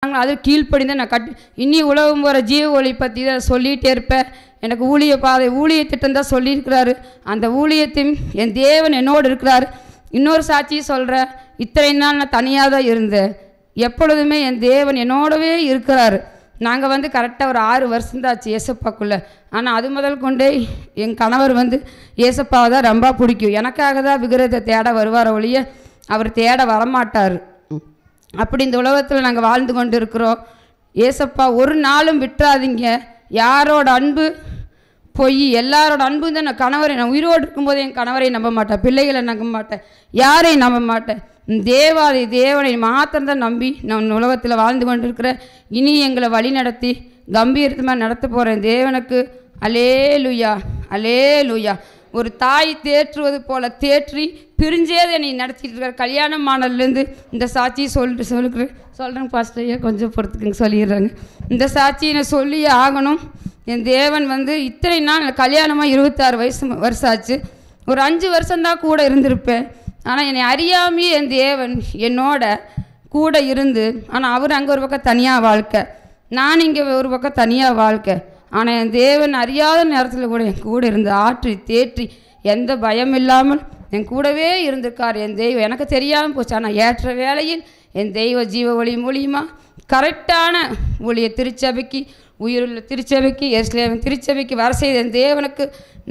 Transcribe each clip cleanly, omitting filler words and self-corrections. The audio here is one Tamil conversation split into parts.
அது கீழ்ப்படிந்து நான் இனி உலகம் போகிற ஜீவ ஒளி பற்றி தான் சொல்லிகிட்டே இருப்பேன். எனக்கு ஊழிய பாதை ஊழிய திட்டம் தான் சொல்லியிருக்கிறாரு. அந்த ஊழியத்தையும் என் தேவன் என்னோடு இருக்கிறார். இன்னொரு சாட்சியை சொல்கிறேன். இத்தனை நாள் நான் தனியாக தான் இருந்தேன். எப்பொழுதுமே என் தேவன் என்னோடவே இருக்கிறார். நாங்கள் கரெக்டாக ஒரு 6 வருஷந்தாச்சு ஏசப்பாக்குள்ளே. ஆனால் அது முதல் கொண்டே என் கணவர் ஏசப்பாவை தான் ரொம்ப பிடிக்கும். எனக்காக தான் விக்கிரகத்தை தேட வருவார் ஒழிய அவர் தேட வரமாட்டார். அப்படி இந்த உலகத்தில் நாங்கள் வாழ்ந்து கொண்டு இருக்கிறோம். ஏசப்பா ஒரு நாளும் விட்டுறாதீங்க. யாரோட அன்பு பொய், எல்லாரோட அன்பு தான். நான் கணவரை நான் உயிரோடு இருக்கும்போது என் கணவரை நம்ப மாட்டேன், பிள்ளைகளை நம்ப மாட்டேன், யாரையும் நம்ப மாட்டேன். தேவாதி தேவனை மாத்திரம்தான் நம்பி நான் உலகத்தில் வாழ்ந்து கொண்டு இருக்கிறேன். இனி எங்களை வழி நடத்தி கம்பீரமாக நடத்த போகிறேன். தேவனுக்கு அல்லேலூயா அல்லேலூயா. ஒரு தாய் தேற்றுவது போல தேற்றி பிரிஞ்சேதை நீ நடத்திட்டு இருக்கிற. கல்யாணம் ஆனதுலேருந்து இந்த சாட்சியை சொல்கிறேன் பாஸ்டரையா கொஞ்சம் பொறுத்துக்குங்க சொல்லிடுறாங்க. இந்த சாட்சியை நான் சொல்லியே ஆகணும். என் தேவன் இத்தனை நாள் கல்யாணமாக 26 வருஷம் ஆச்சு. ஒரு 5 வருஷம்தான் கூட இருந்திருப்பேன். ஆனால் என்னை அறியாமையே என் தேவன் என்னோட கூட இருந்து, ஆனால் அவர் அங்கே ஒரு பக்கம் தனியாக வாழ்க்கை, நான் இங்கே ஒரு பக்கம் தனியாக வாழ்க்கை. ஆனால் என் தேவன் அறியாத நேரத்தில் கூட என் கூட இருந்து ஆற்றி தேற்றி எந்த பயம் இல்லாமல் என் கூடவே இருந்திருக்கார். என் தெய்வம் எனக்கு தெரியாமல் போச்சு. ஆனால் ஏற்ற வேளையில் என் தெய்வ ஜீவ ஒளி மூலியமாக கரெக்டான ஒளிய திருச்சபைக்கு, உயிருள்ள திருச்சபைக்கு, எருசலேம் திருச்சபைக்கு வர செய்த என் தேவனுக்கு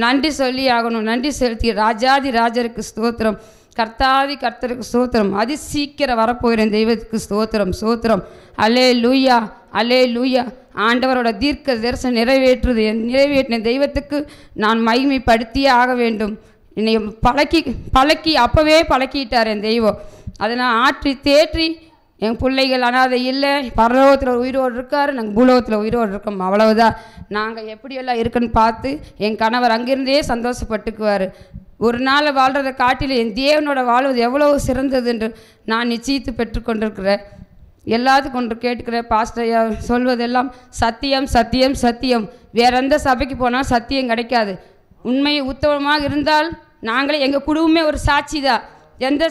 நன்றி சொல்லி ஆகணும். நன்றி செலுத்தி ராஜாதி ராஜருக்கு ஸ்தோத்திரம், கர்த்தாதி கர்த்தருக்கு ஸ்தோத்திரம், அதி சீக்கிரம் வரப்போகிறேன் தெய்வத்துக்கு ஸ்தோத்திரம் ஸ்தோத்திரம். அலே லூயா அலே லூயா. ஆண்டவரோட தீர்க்க தரிசனம் நிறைவேற்றின தெய்வத்துக்கு நான் மகிமைப்படுத்தியே ஆக வேண்டும். என்னை பழக்கி அப்போவே பழக்கிட்டார் என் தெய்வம். அதை நான் ஆற்றி தேற்றி என் பிள்ளைகள் அனாதை இல்லை, பரலோகத்தில் உயிரோடு இருக்கார், நாங்கள் பூலோகத்தில் உயிரோடு இருக்கோம். அவ்வளவுதான். நாங்கள் எப்படியெல்லாம் இருக்குன்னு பார்த்து என் கணவர் அங்கிருந்தே சந்தோஷப்பட்டுக்குவார். ஒரு நாள் வாழ்கிறத காட்டில் என் தேவனோட வாழ்வது எவ்வளோ சிறந்தது என்று நான் நிச்சயித்து பெற்றுக்கொண்டிருக்கிறேன். எல்லாத்துக்கும் ஒன்று கேட்டுக்கிறேன். பாஸ்டரையா சொல்வதெல்லாம் சத்தியம் சத்தியம் சத்தியம். வேற எந்த சபைக்கு போனால் சத்தியம் கிடைக்காது. உண்மை உத்தமமாக இருந்தால் நாங்களே எங்கள் குடும்பமே ஒரு சாட்சி தான். எந்த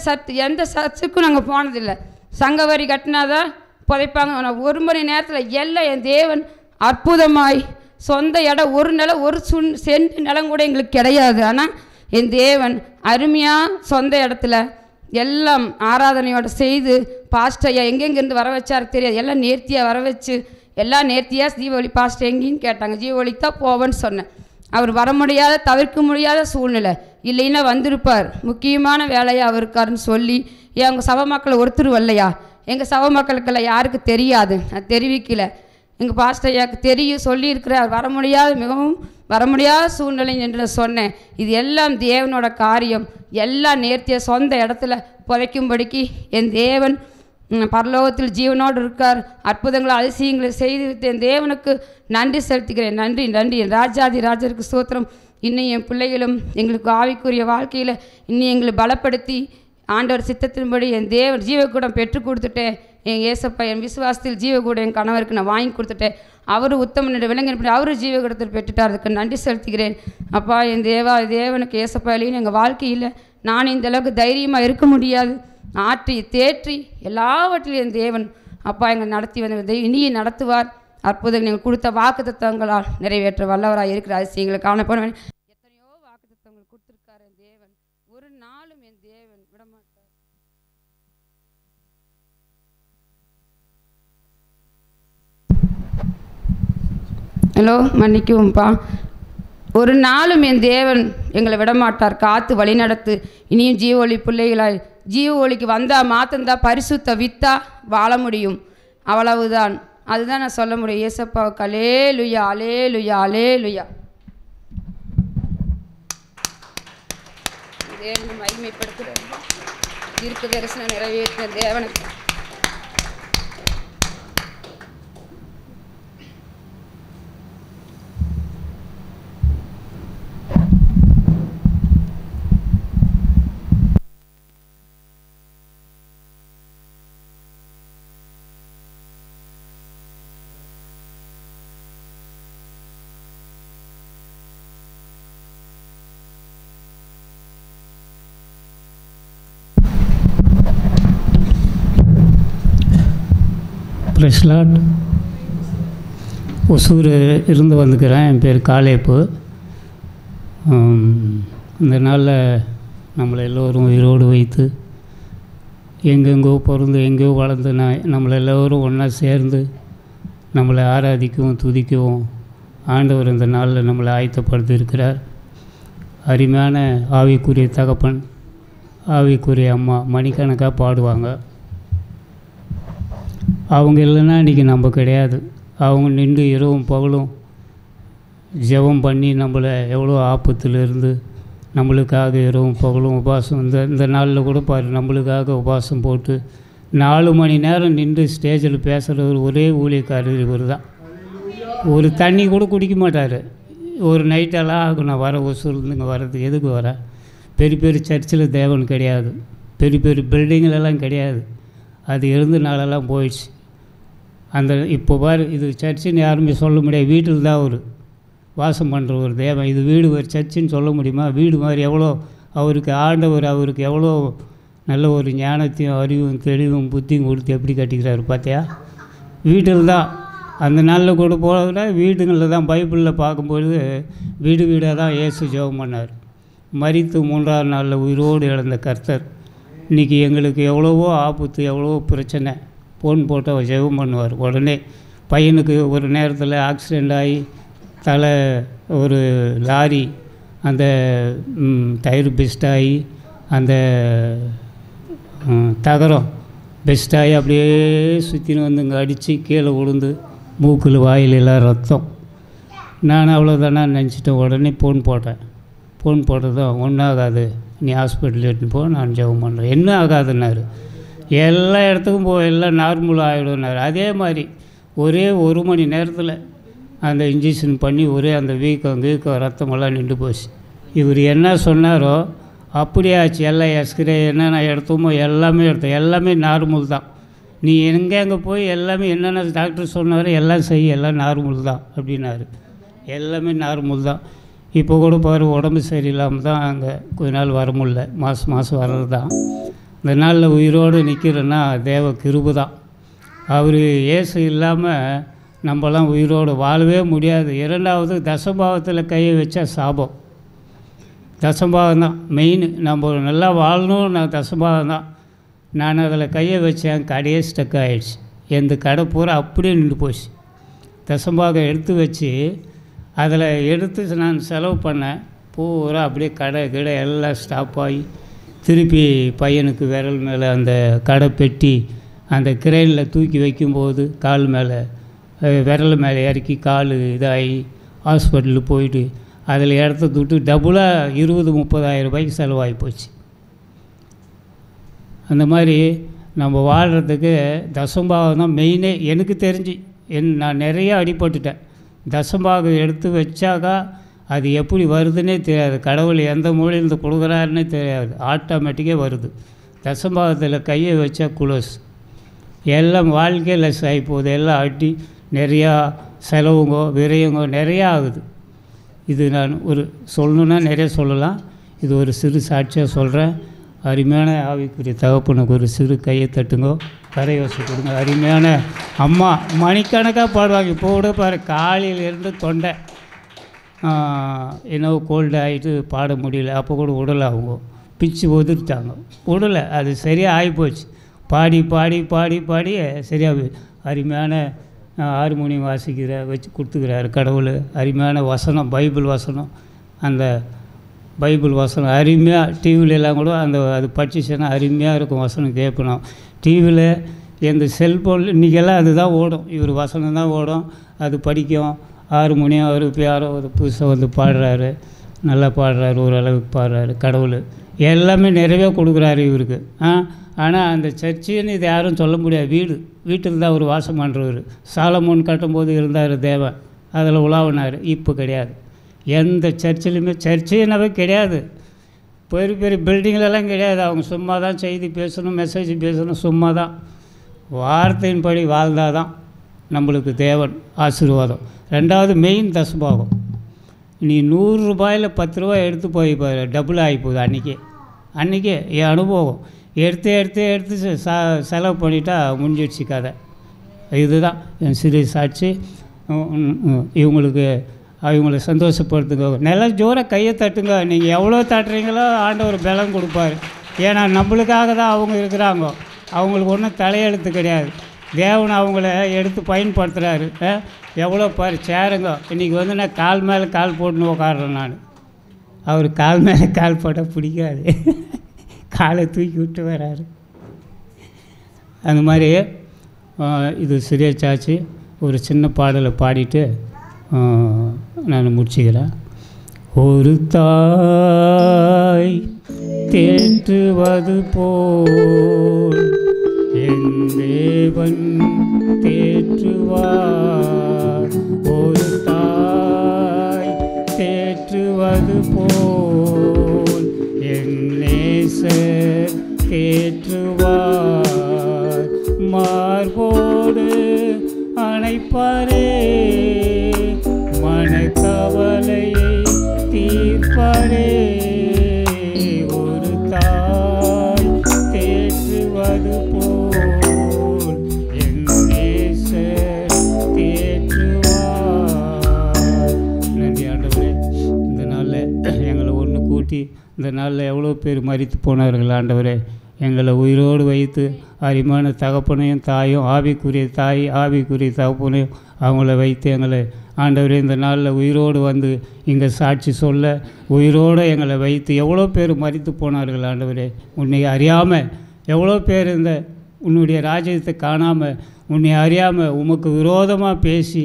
சர்ச்சுக்கும் நாங்கள் போனதில்லை. சங்க வரி கட்டினாதான் புதைப்பாங்க. ஆனால் 1 மணி நேரத்தில் எல்லாம் என் தேவன் அற்புதமாய் சொந்த இடம், ஒரு நிலம், ஒரு சென்ட் நிலம் கூட எங்களுக்கு கிடையாது. ஆனால் என் தேவன் அருமையாக சொந்த இடத்துல எல்லாம் ஆராதனையோடு செய்து பாஸ்டரையா எங்கெங்கேருந்து வர வச்சார் தெரியாது. எல்லாம் நேர்த்தியாக வர வச்சு எல்லாம் நேர்த்தியாக ஜீவொளி பாஸ்டர் எங்கேன்னு கேட்டாங்க. ஜீவொளிக்கு தான் போவேன்னு சொன்னேன். அவர் வர முடியாத தவிர்க்க முடியாத சூழ்நிலை, இல்லைன்னா வந்திருப்பார், முக்கியமான வேலையாக இருக்காருன்னு சொல்லி எங்கள் சபை மக்கள் ஒருத்தர் வரலையா? எங்கள் சபை மக்களுக்கெல்லாம் யாருக்கு தெரியாது, நான் தெரிவிக்கலை. எங்கள் பாஸ்டரையாவுக்கு தெரியும், சொல்லியிருக்கிறார். வர முடியாத மிகவும் வர முடியாத சூழ்நிலை என்று நான் சொன்னேன். இது எல்லாம் தேவனோட காரியம். எல்லாம் நேர்த்தியாக சொந்த இடத்துல புதைக்கும்படிக்கு என் தேவன் பரலோகத்தில் ஜீவனோடு இருக்கார். அற்புதங்களை அதிசயங்களை செய்து என் தேவனுக்கு நன்றி செலுத்துகிறேன். நன்றி நன்றி. ராஜாதி ராஜருக்கு ஸ்தோத்திரம். இன்னும் என் பிள்ளைகளும் எங்களுக்கு ஆவிக்குரிய வாழ்க்கையில் இன்னும் எங்களை பலப்படுத்தி ஆண்டவர் சித்தத்தின்படி என் தேவன் ஜீவக்கூடம் பெற்றுக் கொடுத்துட்டேன். என் ஏசப்பா என் விசுவாசத்தில் ஜீவக்கூடம் என் கணவருக்கு நான் வாங்கி கொடுத்துட்டேன். அவர் உத்தமனோட விலங்கினப்படி அவர் ஜீவக்கூடத்தில் பெற்றுட்டார். அதுக்கு நன்றி செலுத்துகிறேன். அப்பா என் தேவனுக்கு ஏசப்பா இல்லைன்னு எங்கள் வாழ்க்கையில் நான் இந்த அளவுக்கு தைரியமாக இருக்க முடியாது. ஆற்றி தேற்றி எல்லாவற்றிலும் என் தேவன் அப்பா எங்களை நடத்தி வந்த இனியே நடத்துவார். அற்புதங்கள் எங்களுக்கு கொடுத்த வாக்கு தத்துவங்களால் நிறைவேற்ற வல்லவராக இருக்கிற அதிசயங்களை காணப்பட எத்தனையோ வாக்கு தத்துவங்கள் கொடுத்துருக்காரு என் தேவன். ஒரு நாளும் என் தேவன் விடமாட்டார். ஹலோ, மன்னிக்குவோம்ப்பா. ஒரு நாளும் என் தேவன் எங்களை விடமாட்டார். காத்து வழி நடத்து. இனியும் ஜீவ ஒளி பிள்ளைகளாய் ஜீவ ஒளிக்கு வந்தால் மாத்தந்தான் பரிசுத்த வித்தா வாழ முடியும். அவ்வளவுதான். அதுதான் நான் சொல்ல முடியும். ஏசப்பாவுக்கு அல்லேலூயா அல்லேலூயா அல்லேலூயா. தேவனை மகிமைப்படுத்துகிறேன். தீர்க்க தரிசனம் நிறைவேற்ற தேவனுக்கு பிரஸ்லாட் ஒசூர் இருந்து வந்துக்கிறேன். என் பேர் காலேப்பு. இந்த நாளில் நம்மளை எல்லோரும் உயிரோடு வைத்து எங்கெங்கோ பிறந்து எங்கேயோ வளர்ந்து நம்மளை எல்லோரும் ஒன்றா சேர்ந்து நம்மளை ஆராதிக்கவும் துதிக்கவும் ஆண்டவர் இந்த நாளில் நம்மளை ஆயத்தப்படுத்தி இருக்கிறார். அருமையான ஆவிக்குரிய தகப்பன், ஆவிக்குரிய அம்மா மணிக்கணக்காக பாடுவாங்க. அவங்க இல்லைன்னா இன்றைக்கி நம்ம கிடையாது. அவங்க நின்று இரவும் பகலும் ஜெபம் பண்ணி நம்மளை எவ்வளோ ஆபத்திலிருந்து நம்மளுக்காக இரவும் பகலும் உபவாசம் இந்த நாளில் கூட பாரு, நம்மளுக்காக உபவாசம் போட்டு 4 மணி நேரம் நின்று ஸ்டேஜில் பேசுகிறவர் ஒரே ஊழியக்காரர் இவர் தான். ஒரு தண்ணி கூட குடிக்க மாட்டார். ஒரு நைட்டெல்லாம் ஆகும் நான் வர ஒசூர்லேருந்து இங்கே வர்றதுக்கு. எதுக்கு வர? பெரிய பெரிய சர்ச்சில் தேவன் கிடையாது, பெரிய பெரிய பில்டிங்கிலெல்லாம் கிடையாது. அது இருந்து நாளெல்லாம் போயிடுச்சு. அந்த இப்போ பாரு, இது சர்ச்சின்னு யாருமே சொல்ல முடியாது. வீட்டில் தான் ஒரு வாசம் பண்ணுற ஒரு தேவன். இது வீடு ஒரு சர்ச்சின்னு சொல்ல முடியுமா? வீடு மாதிரி எவ்வளோ அவருக்கு ஆண்டவர் அவருக்கு எவ்வளோ நல்ல ஒரு ஞானத்தையும் அறிவும் தெளிவும் புத்தியும் கொடுத்து எப்படி கட்டிக்கிறாரு பார்த்தியா? வீட்டில் தான். அந்த நாளில் கூட போகிறத வீடுங்களில் தான் பைபிளில் பார்க்கும்பொழுது வீடு வீடாக தான் இயேசு ஜெபம் பண்ணார். மரித்து 3ஆவது நாளில் உயிரோடு இழந்த கர்த்தர் இன்றைக்கி எங்களுக்கு எவ்வளவோ ஆபத்து, எவ்வளவோ பிரச்சனை, ஃபோன் போட்டு அவர் ஜெபம் பண்ணுவார். உடனே பையனுக்கு ஒரு நேரத்தில் ஆக்சிடெண்ட் ஆகி தலை ஒரு லாரி அந்த டயர் பெஸ்ட்டாகி அந்த தகரம் பெஸ்ட்டாகி அப்படியே சுற்றின்னு வந்து இங்கே அடித்து கீழே விழுந்து மூக்கில் வாயிலெல்லாம் ரத்தம். நான் அவ்வளோதானா நினச்சிட்டேன். உடனே ஃபோன் போட்டேன். ஃபோன் போட்டதும் ஒன்றும் ஆகாது, நீ ஹாஸ்பிட்டல் எடுத்துன்னு போ, நான் ஜெபம் பண்ணுறேன். என்ன ஆகாதுன்னாரு. எல்லா இடத்துக்கும் எல்லாம் நார்மல் ஆகிடும்னாரு. அதே மாதிரி ஒரே 1 மணி நேரத்தில் அந்த இன்ஜெக்ஷன் பண்ணி ஒரே அந்த வீக்கம் ரத்தமெல்லாம் நின்று போச்சு. இவர் என்ன சொன்னாரோ அப்படியே ஆச்சு. எல்லாம் எக்ஸ்ரே என்னென்ன எடுத்தோமோ எல்லாமே எடுத்தோம். எல்லாமே நார்மல் தான். நீ எங்கே போய் எல்லாமே என்னென்ன டாக்டர் சொன்னாரோ எல்லாம் செய்ய, எல்லாம் நார்மல் தான் அப்படின்னாரு. எல்லாமே நார்மல் தான். இப்போ கூட பாரு, உடம்பு சரியில்லாமல் தான் அங்கே கொஞ்ச நாள் வர முடியல. மாதம் வர்றது தான். இந்த நாளில் உயிரோடு நிற்கிறேன்னா தேவ கிருபை தான். அவர் இயேசு இல்லாமல் நம்மலாம் உயிரோடு வாழவே முடியாது. 2வது தசபாவத்தில் கையை வச்சா சாபம். தசபாவம் தான் மெயின். நம்ம நல்லா வாழணும். நான் தசபாவம் தான். நான் அதில் கையை வச்சேன், கடையே ஸ்டக் ஆகிடுச்சு. எந்த கடை பூரா அப்படியே நின்று போச்சு. தசபாகம் எடுத்து வச்சு அதில் எடுத்து நான் செலவு பண்ணேன். பூரா அப்படியே கடை எல்லாம் ஸ்டாப் ஆகி திருப்பி பையனுக்கு விரல் மேலே அந்த கடை பெட்டி அந்த கிரெயினில் தூக்கி வைக்கும்போது கால் மேலே விரல் மேலே இறக்கி கால் இதாகி ஹாஸ்பிட்டலுக்கு போயிட்டு அதில் இடத்த துட்டு டபுளாக 20-30 ரூபாய்க்கு செலவாகி போச்சு. அந்த மாதிரி நம்ம வாழ்கிறதுக்கு தசம்பாகம் தான் மெயினே. எனக்கு தெரிஞ்சு நான் நிறையா அடிபட்டுட்டேன். தசம்பாகம் எடுத்து வச்சாக்கா அது எப்படி வருதுன்னே தெரியாது. கடவுள் எந்த மூலையிலேருந்து கொடுக்குறாருன்னே தெரியாது. ஆட்டோமேட்டிக்காக வருது. தசம்பாகத்தில் கையை வச்சா குளோஸ். எல்லாம் வாழ்க்கையே லெஸ் ஆகி போகுது. எல்லாம் அடி நிறையா செலவுங்கோ விரையுங்கோ நிறையா ஆகுது. இது நான் ஒரு சொல்லணுன்னா நிறைய சொல்லலாம். இது ஒரு சிறு சாட்சியாக சொல்கிறேன். அருமையான ஆவிக்குரிய தகப்பனுக்கு ஒரு சிறு கையை தட்டுங்கோ, கரையோசை கொடுங்க. அருமையான அம்மா மணிக்கணக்காக பாடுவாங்க. இப்போ கூட பாரு, காலையிலேருந்து தொண்டை என்னவோ கோல்டு ஆகிட்டு பாட முடியல. அப்போ கூட உடலை அவங்க பிச்சு ஒதுக்கிட்டாங்க. உடலை அது சரியாக ஆகிப்போச்சு. பாடி பாடி பாடி பாடி சரியாக அருமையான ஹார்மோனியம் வாசிக்கிற வச்சு கொடுத்துக்கிறாரு கடவுள். அருமையான வசனம், பைபிள் வசனம். அந்த பைபிள் வசனம் அருமையாக டிவிலெல்லாம் கூட அது படிச்சுன்னா அருமையாக இருக்கும். வசனம் கேட்கணும். டிவியில் எந்த செல்ஃபோனில் இன்றைக்கெல்லாம் அது தான் ஓடும். இவர் வசனம் தான் ஓடும். அது படிக்கும். ஹார்மோனியம் அவர் இப்போ யாரோ ஒரு புதுசாக வந்து பாடுறாரு. நல்லா பாடுறாரு, ஓரளவுக்கு பாடுறாரு. கடவுள் எல்லாமே நிறைவே கொடுக்குறாரு இவருக்கு. ஆனால் அந்த சர்ச்சின்னு இது யாரும் சொல்ல முடியாது. வீட்டில் தான் ஒரு வாசம் பண்ணுறவர். சாலமோன் கட்டும்போது இருந்தார் தேவன், அதில் உலாவினார். இப்போ கிடையாது. எந்த சர்ச்சிலுமே சர்ச்சின்னாவே கிடையாது. பெரிய பெரிய பில்டிங்லெல்லாம் கிடையாது. அவங்க சும்மா தான் செய்தி பேசணும், மெசேஜ் பேசணும், சும்மா தான். வார்த்தையின்படி வாழ்ந்தால் தான் நம்மளுக்கு தேவன் ஆசீர்வாதம். 2வது மெயின் தசபாகம். நீ 100 ரூபாயில் 10 ரூபாய் எடுத்து போய் டபுள் ஆகி போகுது. அன்றைக்கே என் அனுபவம். எடுத்து செலவு பண்ணிட்டா முடிஞ்சிடுச்சு கதை. இதுதான் என் சிறிய சாட்சி. இவங்களை சந்தோஷப்படுத்துங்க. நல்லா ஜோராக கையை தட்டுங்க. நீங்கள் எவ்வளோ தட்டுறீங்களோ ஆண்டவர் பலம் கொடுப்பார். ஏன்னா நம்மளுக்காக தான் அவங்க இருக்கிறாங்க. அவங்களுக்கு ஒன்றும் தலையெழுத்து கிடையாது. தேவன் அவங்கள எடுத்து பயன்படுத்துகிறாரு. எவ்வளோ பாரு சேருங்க. இன்றைக்கி நான் கால் மேலே கால் போட்டுன்னு உட்காடுறேன். நான் அவர் கால் மேலே கால் போட்டால் பிடிக்காது. காலை தூக்கி விட்டு வராரு. அந்த மாதிரி இது சிறிய சாட்சி. ஒரு சின்ன பாடலை பாடிட்டு நான் முடிச்சுக்கிறேன். ஒரு தாய் தேற்றுவது போல் என் தேவன் தேற்றுவார். ஒரு தாய் தேற்றுவது போல் என் நேசர் தேற்றுவார். மார்போடு அணைப்பாரே, மனக்கவலையை தீர்ப்பாரே. ஒரு தாய் தேற்றுவது போல் என் நேசர் தேற்றுவார். நன்றி ஆண்டவரே. இந்த நாளில் எங்களை ஒன்று கூட்டி இந்த நாளில் எவ்வளோ பேர் மரித்து போனார்கள் ஆண்டவரே. எங்களை உயிரோடு வைத்து அருமையான தகப்பனையும் தாயும், ஆவிக்குரிய தாய் ஆவிக்குரிய தகப்பனையும் அவங்கள வைத்து எங்களை ஆண்டவரே இந்த நாளில் உயிரோடு வந்து இங்கே சாட்சி சொல்ல உயிரோடு எங்களை வைத்து எவ்வளோ பேர் மரித்து போனார்கள் ஆண்டவரே. உன்னை அறியாமல் எவ்வளோ பேர் இந்த உன்னுடைய ராஜ்யத்தை காணாமல் உன்னை அறியாமல் உமக்கு விரோதமாக பேசி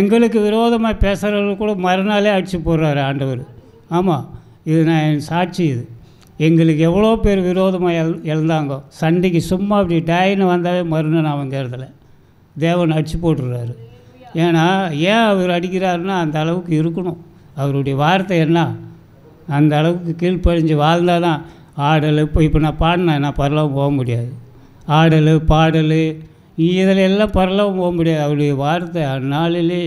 எங்களுக்கு விரோதமாக பேசுகிறவர்கள் கூட மறுநாளே அடித்து போடுறாரு ஆண்டவர். ஆமாம், இது நான் என் சாட்சி. இது எங்களுக்கு எவ்வளோ பேர் விரோதமாக எழுந்தாங்க. சண்டைக்கு சும்மா அப்படி டாயின்னு வந்தாவே மறுநாள் அவங்க இடத்துல தேவன் அடித்து போட்டுடுறாரு. ஏன்னா ஏன் அவர் அடிக்கிறாருன்னா அந்த அளவுக்கு இருக்கணும். அவருடைய வார்த்தை என்ன, அந்த அளவுக்கு கீழ்ப்படிஞ்சு வாழ்ந்தால் தான். ஆடல் இப்போ நான் பாடினேன், நான் பரலோகம் போக முடியாது. ஆடல் பாடல் இதில் எல்லாம் பரலோகம் போக முடியாது. அவருடைய வார்த்தை அந்நாளிலே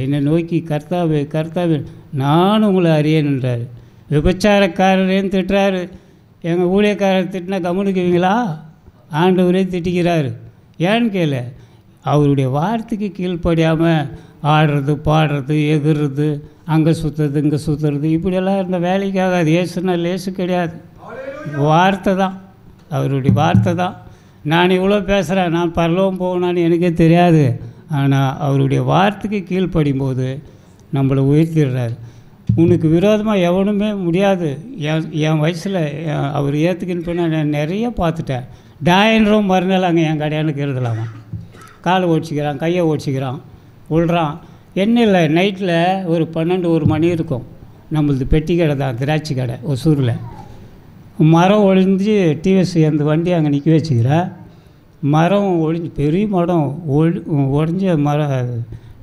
என்னை நோக்கி கர்த்தாவே கர்த்தாவே நானும் உங்களை அறியேன்றார். விபச்சாரக்காரரேன்னு திட்டுறாரு. எங்கள் ஊழியக்காரர் திட்டினா கவனிக்குவீங்களா? ஆண்டவரே திட்டிக்கிறாரு. ஏன்னு கேளு, அவருடைய வார்த்தைக்கு கீழ்ப்படியாமல் ஆடுறது பாடுறது எகுறது அங்கே சுற்றுறது இங்கே சுற்றுறது இப்படியெல்லாம் இருந்த வேலைக்காகாது. ஏசுனா லேசு கிடையாது. வார்த்தை தான், அவருடைய வார்த்தை தான். நான் இவ்வளோ பேசுகிறேன், நான் பரலோகம் போகணுன்னு எனக்கே தெரியாது. ஆனால் அவருடைய வார்த்தைக்கு கீழ்ப்படியும்போது நம்மளை உயர்த்திடுறாரு. உனக்கு விரோதமாக எவனுமே முடியாது. என் வயசில் அவர் ஏற்றுக்கின்னு போனால் நான் நிறைய பார்த்துட்டேன். டாயின்றோம் மறுநாள் அங்கே என் கடையானுக்கு எழுதலாமா, காலை ஓடிச்சிக்கிறான், கையை ஓடிச்சிக்கிறான், விழுறான். என்ன இல்லை, நைட்டில் ஒரு 12-1 மணி இருக்கும். நம்மளது பெட்டி கடை தான், திராட்சை கடை ஒசூரில். மரம் ஒழிஞ்சு டிவிஎஸ் அந்த வண்டி அங்கே நிற்க வச்சுக்கிறேன். மரம் ஒழிஞ்சு பெரிய மரம் ஒழிஞ்ச மரம்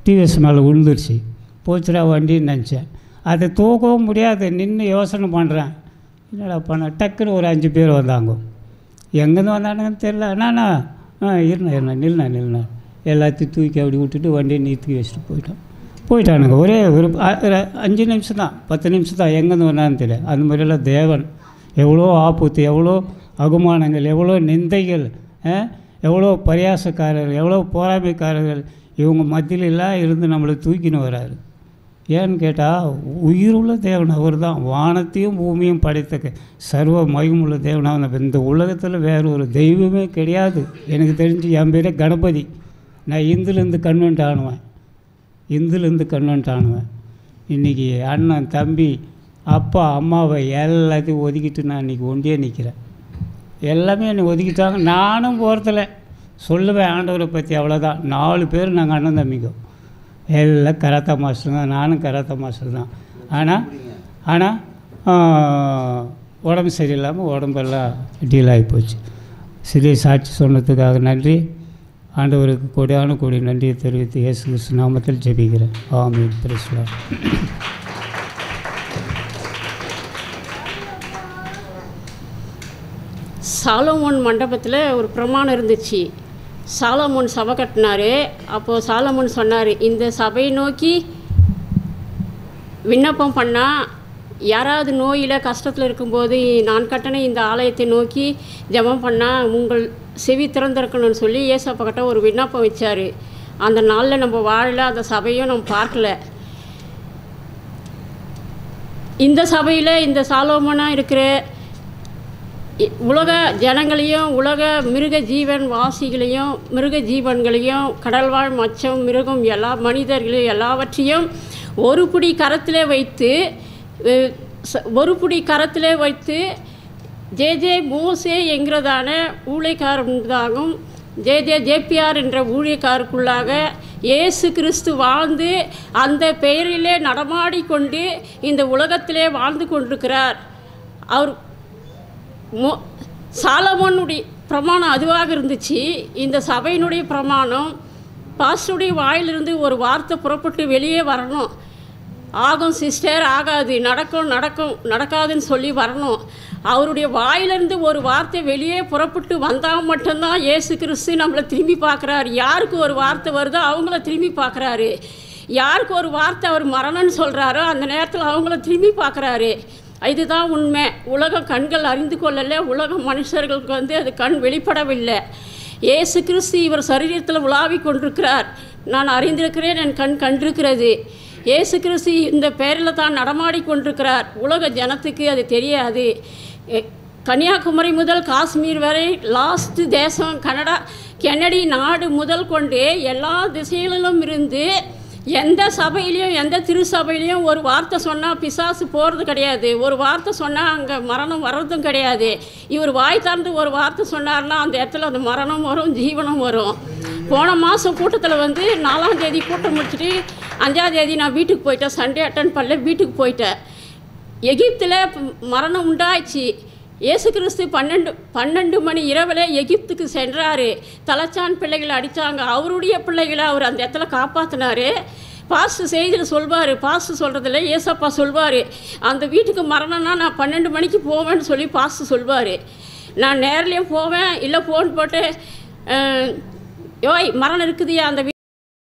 டிவிஎஸ் மேலே விழுந்துருச்சு. போச்சுடா வண்டின்னு நினச்சேன். அதை தூக்கவும் முடியாது. நின்று யோசனை பண்ணுறேன், என்னடா பண்ண. டக்குன்னு ஒரு 5 பேர் வந்தாங்க. எங்கேருந்து வந்தானுங்கன்னு தெரில. நானா இருண்ணா நில்லுண்ணா எல்லாத்தையும் தூக்கி அப்படி விட்டுட்டு வண்டியை நிறுத்தி வச்சுட்டு போயிட்டானுங்க. ஒரே ஒரு 5 நிமிஷம் தான், 10 நிமிஷம் தான். எங்கேருந்து வந்தான்னு தெரியல. அந்த மாதிரியெல்லாம் தேவன் எவ்வளோ ஆபத்து, எவ்வளோ அவமானங்கள், எவ்வளோ நிந்தைகள், எவ்வளோ பரியாசக்காரர்கள், எவ்வளோ போராமைக்காரர்கள் இவங்க மத்தியிலெல்லாம் இருந்து நம்மளை தூக்கின்னு வராரு. ஏன்னு கேட்டால் உயிருள்ள தேவன் அவர் தான். வானத்தையும் பூமியும் படைத்த சர்வ மகிமுள்ள தேவனாக இந்த உலகத்தில் வேறு ஒரு தெய்வமே கிடையாது. எனக்கு தெரிஞ்சு என் பேரே கணபதி. நான் இந்துலேருந்து கன்வென்ட் ஆணுவேன். இன்றைக்கி அண்ணன் தம்பி அப்பா அம்மாவை எல்லாத்தையும் ஒதுக்கிட்டு நான் இன்றைக்கி ஒண்டியே நிற்கிறேன். எல்லாமே என்னை ஒதுக்கிட்டாங்க. நானும் போகிறதில்ல, சொல்லுவேன் ஆண்டவரை பற்றி, அவ்வளோதான். 4 பேர் நாங்கள் அண்ணன் தம்பிங்க. எல்லாம் கராத்தா மாஸ்டர் தான், நானும் கராத்தா மாஸ்டர் தான். ஆனால் உடம்பு சரியில்லாமல் உடம்பெல்லாம் டீல் ஆகி போச்சு. சிறிய சாட்சி சொன்னதுக்காக நன்றி. ஆண்டவருக்கு கொடியான கொடி நன்றியை தெரிவித்து இயேசு கிறிஸ்து நாமத்தில் ஜெபிக்கிறேன். ஆமென். Praise the lord. சாலமோன் மண்டபத்தில் ஒரு பிரமாணம் இருந்துச்சு. சாலமோன் சபை கட்டினார். அப்போது சாலமோன் சொன்னார், இந்த சபையை நோக்கி விண்ணப்பம் பண்ணால் யாராவது நோயில் கஷ்டத்தில் இருக்கும்போது நான் கட்டின இந்த ஆலயத்தை நோக்கி ஜெபம் பண்ணால் செவி திறந்திருக்கணும்னு சொல்லி ஏசப்பா கிட்ட ஒரு விண்ணப்பம் வச்சார். அந்த நாளில் நம்ம வாழல, அந்த சபையும் நம்ம பார்க்கல. இந்த சபையில் இந்த சாலோமோனாக இருக்கிற உலக ஜனங்களையும் உலக மிருக ஜீவன் வாசிகளையும் மிருக ஜீவன்களையும் கடல்வாழ் மச்சம் மிருகம் எல்லா மனிதர்களையும் எல்லாவற்றையும் ஒரு பிடி கரத்திலே வைத்து ஜே மோசே என்கிறதான ஊழியக்காரதாகவும் ஜேபிஆர் என்ற ஊழியக்காருக்குள்ளாக இயேசு கிறிஸ்து வாழ்ந்து அந்த பெயரிலே நடமாடிக்கொண்டு இந்த உலகத்திலே வாழ்ந்து கொண்டிருக்கிறார். அவர் சாலமோனுடைய பிரமாணம் அதுவாக இருந்துச்சு. இந்த சபையினுடைய பிரமாணம் பாஸ்டருடைய வாயிலிருந்து ஒரு வார்த்தை புறப்பட்டு வெளியே வரணும். ஆகும் சிஸ்டர், ஆகாது, நடக்காதுன்னு சொல்லி வரணும். அவருடைய வாயிலிருந்து ஒரு வார்த்தை வெளியே புறப்பட்டு வந்தால் மட்டும்தான் இயேசு கிறிஸ்து நம்மளை திரும்பி பார்க்குறாரு. யாருக்கு ஒரு வார்த்தை வருதோ அவங்கள திரும்பி பார்க்குறாரு. யாருக்கு ஒரு வார்த்தை அவர் மரணம்னு சொல்கிறாரோ அந்த நேரத்தில் அவங்கள திரும்பி பார்க்குறாரு. இதுதான் உண்மை. உலக கண்கள் அறிந்து கொள்ளலை, உலக மனுஷர்களுக்கு அது கண் வெளிப்படவில்லை. இயேசு கிறிஸ்து இவர் சரீரத்தில் உலாவி கொண்டிருக்கிறார். நான் அறிந்திருக்கிறேன், என் கண் கண்டிருக்கிறது. இயேசு கிறிஸ்து இந்த பெயரில் தான் நடமாடி கொண்டிருக்கிறார். உலக ஜனத்துக்கு அது தெரியாது. கன்னியாகுமரி முதல் காஷ்மீர் வரை லாஸ்ட் தேசம் கெனடி நாடு முதல் கொண்டு எல்லா திசைகளிலும் இருந்து எந்த சபையிலையும் எந்த திருச்சபையிலையும் ஒரு வார்த்தை சொன்னால் பிசாசு போகிறது கிடையாது. ஒரு வார்த்தை சொன்னால் அங்கே மரணம் வர்றதும் கிடையாது. இவர் வாய் திறந்து ஒரு வார்த்தை சொன்னார்னா அந்த இடத்துல அந்த மரணம் வரும், ஜீவனம் வரும். போன மாதம் கூட்டத்தில் 4ஆம் தேதி கூட்டம் முடிச்சுட்டு 5ஆம் தேதி நான் வீட்டுக்கு போயிட்டேன். சண்டே அட்டன் பண்ணல, வீட்டுக்கு போயிட்டேன். எகிப்தில் மரணம் உண்டாயிடுச்சு. இயேசு கிறிஸ்து 12 மணி இரவில் எகிப்துக்கு சென்றார். தலைச்சான் பிள்ளைகளை அடித்தாங்க. அவருடைய பிள்ளைகளை அவர் அந்த இடத்துல காப்பாற்றினார். பாஸ்டர் செய்தியில் சொல்வார், பாஸ்டர் சொல்கிறதில்ல, ஏசப்பா சொல்வார், அந்த வீட்டுக்கு மரணம்னா நான் 12 மணிக்கு போவேன்னு சொல்லி பாஸ்டர் சொல்வார். நான் நேர்லேயும் போவேன், இல்லை ஃபோன் போட்டு யோய் மரணம் இருக்குதுயா அந்த